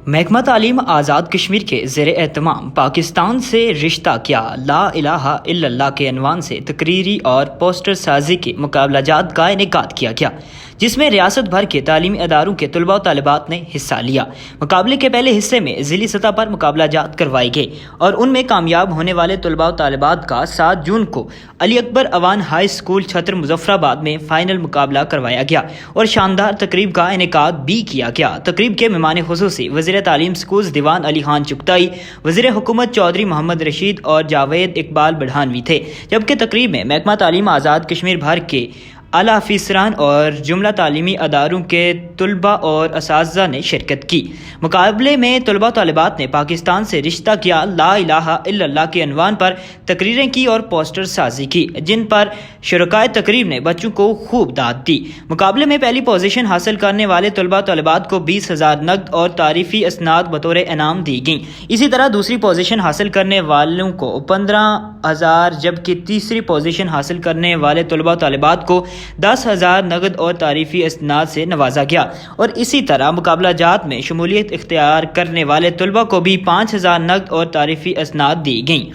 محکمہ تعلیم آزاد کشمیر کے زیر اہتمام پاکستان سے رشتہ کیا لا الہ الا اللہ کے عنوان سے تقریری اور پوسٹر سازی کے مقابلہ جات کا انعقاد کیا گیا، جس میں ریاست بھر کے تعلیمی اداروں کے طلباء و طالبات نے حصہ لیا۔ مقابلے کے پہلے حصے میں ضلعی سطح پر مقابلہ جات کروائی گئی اور ان میں کامیاب ہونے والے طلباء و طالبات کا 7 جون کو علی اکبر اوان ہائی اسکول چھتر مظفر آباد میں فائنل مقابلہ کروایا گیا اور شاندار تقریب کا انعقاد بھی کیا گیا۔ تقریب کے مہمان خصوصی وزیر تعلیم سکولز دیوان علی خان چغتائی، وزیر حکومت چودھری محمد رشید اور جاوید اقبال بڑھانوی تھے، جبکہ تقریب میں محکمہ تعلیم آزاد کشمیر بھر کے اعلیٰ افسران اور جملہ تعلیمی اداروں کے طلباء اور اساتذہ نے شرکت کی۔ مقابلے میں طلباء و طالبات نے پاکستان سے رشتہ کیا لا الہ الا اللہ کے عنوان پر تقریریں کی اور پوسٹر سازی کی، جن پر شرکائے تقریب نے بچوں کو خوب داد دی۔ مقابلے میں پہلی پوزیشن حاصل کرنے والے طلباء و طالبات کو 20,000 نقد اور تعریفی اسناد بطور انعام دی گئیں۔ اسی طرح دوسری پوزیشن حاصل کرنے والوں کو 15,000، جبکہ تیسری پوزیشن حاصل کرنے والے طلباء و طالبات کو 10,000 نقد اور تعریفی اسناد سے نوازا گیا، اور اسی طرح مقابلہ جات میں شمولیت اختیار کرنے والے طلباء کو بھی 5,000 نقد اور تعریفی اسناد دی گئیں۔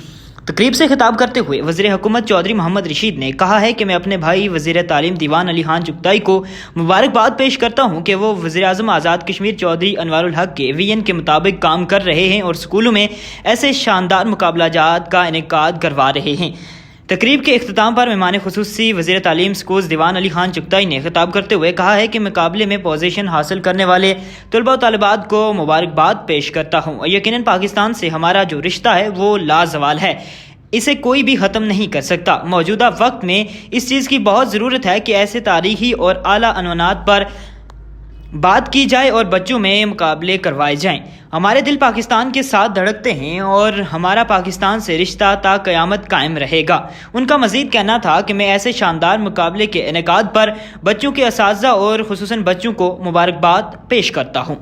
تقریب سے خطاب کرتے ہوئے وزیر حکومت چودھری محمد رشید نے کہا ہے کہ میں اپنے بھائی وزیر تعلیم دیوان علی خان چغتائی کو مبارکباد پیش کرتا ہوں کہ وہ وزیر اعظم آزاد کشمیر چودھری انوار الحق کے ویژن کے مطابق کام کر رہے ہیں اور اسکولوں میں ایسے شاندار مقابلہ جات کا انعقاد کروا رہے ہیں۔ تقریب کے اختتام پر مہمان خصوصی وزیر تعلیم سکولز دیوان علی خان چغتائی نے خطاب کرتے ہوئے کہا ہے کہ مقابلے میں پوزیشن حاصل کرنے والے طلباء و طالبات کو مبارکباد پیش کرتا ہوں اور یقیناً پاکستان سے ہمارا جو رشتہ ہے وہ لازوال ہے، اسے کوئی بھی ختم نہیں کر سکتا۔ موجودہ وقت میں اس چیز کی بہت ضرورت ہے کہ ایسے تاریخی اور اعلیٰ عنوانات پر بات کی جائے اور بچوں میں مقابلے کروائے جائیں۔ ہمارے دل پاکستان کے ساتھ دھڑکتے ہیں اور ہمارا پاکستان سے رشتہ تا قیامت قائم رہے گا۔ ان کا مزید کہنا تھا کہ میں ایسے شاندار مقابلے کے انعقاد پر بچوں کے اساتذہ اور خصوصاً بچوں کو مبارکباد پیش کرتا ہوں۔